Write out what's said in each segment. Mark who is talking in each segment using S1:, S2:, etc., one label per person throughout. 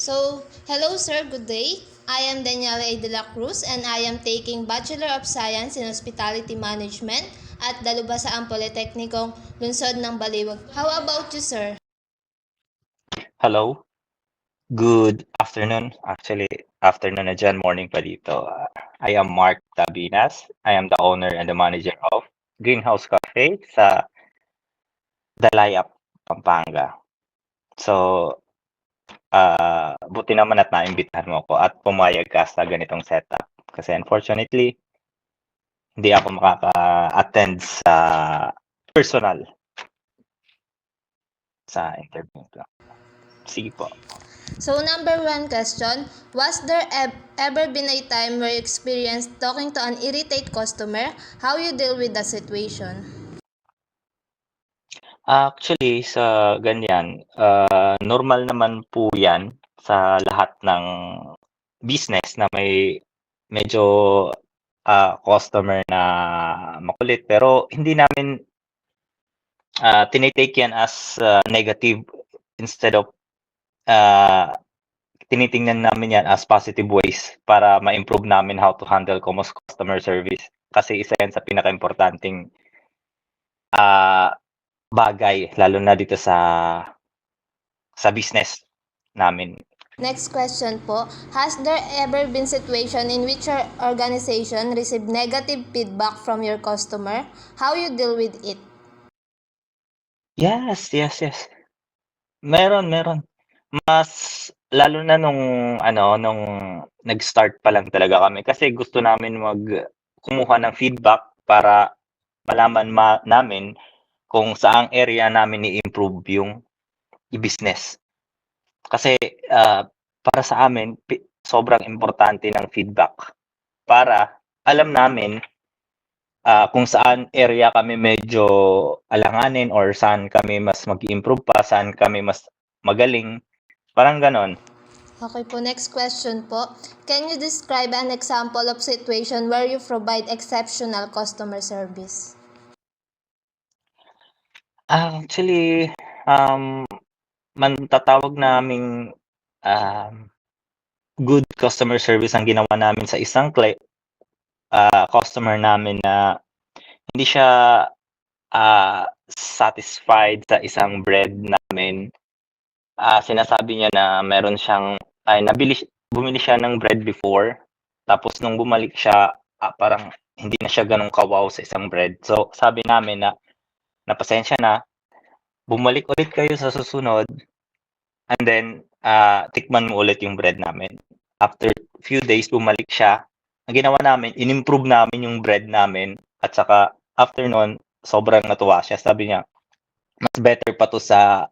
S1: Hello sir, good day. I am Daniela A. de la Cruz and I am taking Bachelor of Science in Hospitality Management at Dalubasaan Politeknikong Lungsod ng Baliwag. How about you sir?
S2: Hello, good afternoon. Actually, afternoon na dyan, morning pa dito. I am Mark Tabinas. I am the owner and the manager of Greenhouse Cafe sa Dalayap, Pampanga. So, buti naman at naimbitahan mo ako at pumayag ka sa ganitong setup. Kasi unfortunately, hindi ako makaka-attend sa personal sa interview ko. Sige po.
S1: So number one question, was there ever been a time where you experienced talking to an irritated customer? How you deal with the situation?
S2: Actually, sa ganyan, normal naman po 'yan sa lahat ng business na may medyo, customer na makulit. Pero hindi namin, tini-take 'yan as, negative. Instead of, ah, tinitingnan namin 'yan as positive ways para ma-improve namin how to handle customer service. Kasi isa 'yan sa pinakaimportanteng, ah, bagay lalo na dito sa business namin.
S1: Next question po, has there ever been situation in which your organization received negative feedback from your customer? How you deal with it?
S2: Yes, yes, yes. Meron, meron. Mas lalo na nung nag-start pa lang talaga kami kasi gusto namin kumuha ng feedback para malaman namin kung saang area namin i-improve yung i-business. Kasi, para sa amin sobrang importante ng feedback para alam namin, kung saan area kami medyo alanganin or saan kami mas mag-i-improve pa, saan kami mas magaling, parang gano'n.
S1: Okay po, next question po. Can you describe an example of situation where you provide exceptional customer service?
S2: Actually, matatawag naming, good customer service ang ginawa namin sa isang customer namin na hindi siya, satisfied sa isang bread namin. Sinasabi niya na meron siyang bumili siya ng bread before, tapos nung bumalik siya, parang hindi na siya gano'n ka-wow sa isang bread. So, sabi namin na pasensya na, bumalik ulit kayo sa susunod and then, tikman mo ulit yung bread namin. After few days, bumalik siya. Ang ginawa namin, in-improve namin yung bread namin at saka after nun, sobrang natuwa siya. Sabi niya, mas better pa 'to sa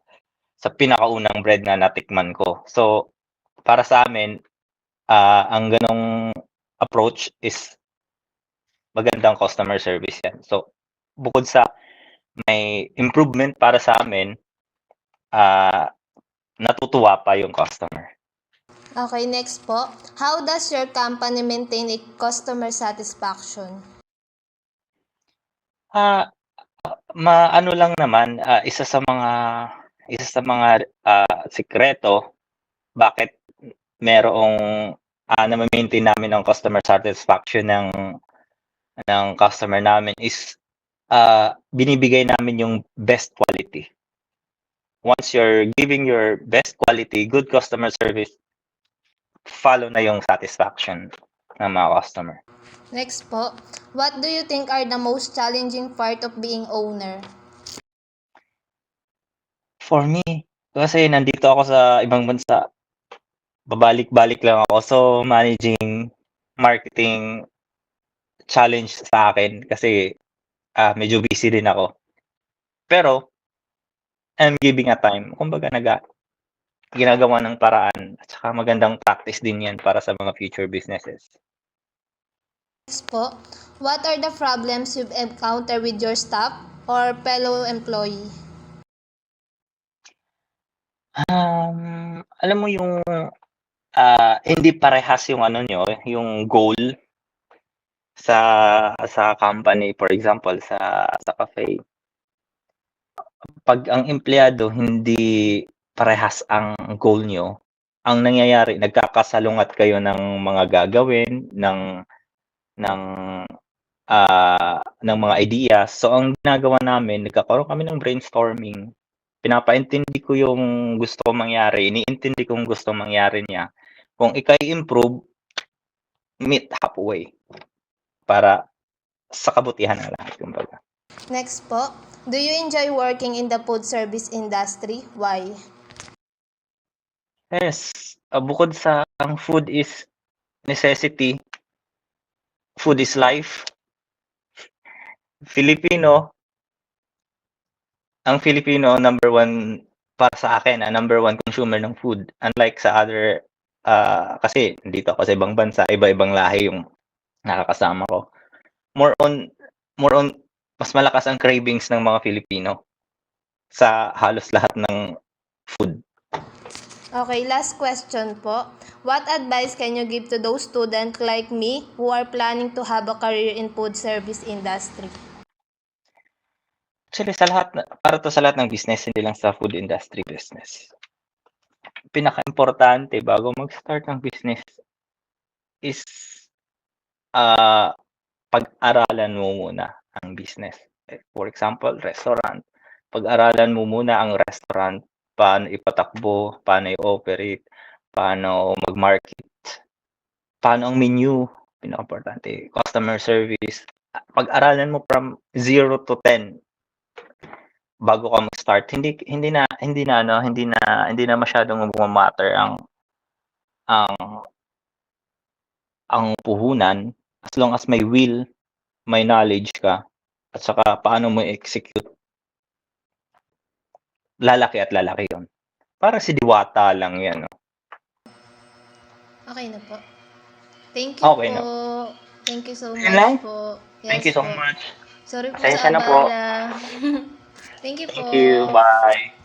S2: pinakaunang bread na natikman ko. So, para sa amin, ang ganong approach is magandang customer service 'yan. So, bukod sa may improvement para sa amin, natutuwa pa yung customer.
S1: Okay, next po. How does your company maintain a customer satisfaction?
S2: Maano lang naman, isa sa mga sikreto bakit merong, name-maintain namin ang customer satisfaction ng customer namin is, binibigay namin yung best quality. Once you're giving your best quality, good customer service, follow na yung satisfaction ng mga customer.
S1: Next po. What do you think are the most challenging part of being owner?
S2: For me, kasi nandito ako sa ibang bansa, babalik-balik lang ako. So, managing marketing challenge sa akin kasi, medyo busy din ako. Pero, I'm giving a time. Kumbaga ginagawa ng paraan at saka magandang practice din 'yan para sa mga future businesses.
S1: Next po. What are the problems you've encountered with your staff or fellow employee?
S2: Alam mo yung, hindi parehas yung ano niyo, yung goal sa company, for example sa cafe. 'Pag ang empleyado hindi parehas ang goal niyo, ang nangyayari nagkakasalungat kayo ng mga gagawin, ng, ng mga ideas. So, ang ginagawa namin nagkakaroon kami ng brainstorming. Pinapaintindi ko yung gusto kong mangyari, iniintindi ko yung gustong mangyari niya. Kung improve meet halfway para sa kabutihan ng lahat kumbaga.
S1: Next po, do you enjoy working in the food service industry? Why?
S2: Yes, bukod sa ang food is necessity, food is life. Filipino, ang Filipino number one para sa akin, number one consumer ng food. Unlike sa other, kasi dito ako sa ibang bansa, iba-ibang lahi yung nakakasama ko. More on, mas malakas ang cravings ng mga Filipino sa halos lahat ng food.
S1: Okay, last question po. What advice can you give to those students like me who are planning to have a career in food service industry?
S2: Actually, para to sa lahat ng business, hindi lang sa food industry business. Pinaka-importante bago mag-start ng business is pag-aralan mo muna ang business. For example, restaurant. Pag-aralan mo muna ang restaurant, paano ipatakbo, paano i-operate, paano mag-market, paano ang menu, pinaka-importante, customer service. Pag-aralan mo from 0 to 10 bago ka mag-start. Hindi na masyadong matter ang puhunan as long as may will, may knowledge ka, at saka paano mo execute. Lalaki at lalaki 'yon. Para si Diwata lang 'yan, no.
S1: Okay na po. Thank you
S2: Okay
S1: po.
S2: na.
S1: Thank you so
S2: Yun lang.
S1: much po.
S2: Thank
S1: Yes
S2: you so
S1: po.
S2: much.
S1: Sorry po
S2: Pasensya
S1: sa
S2: na po.
S1: abala. Thank you po.
S2: Thank you. Bye.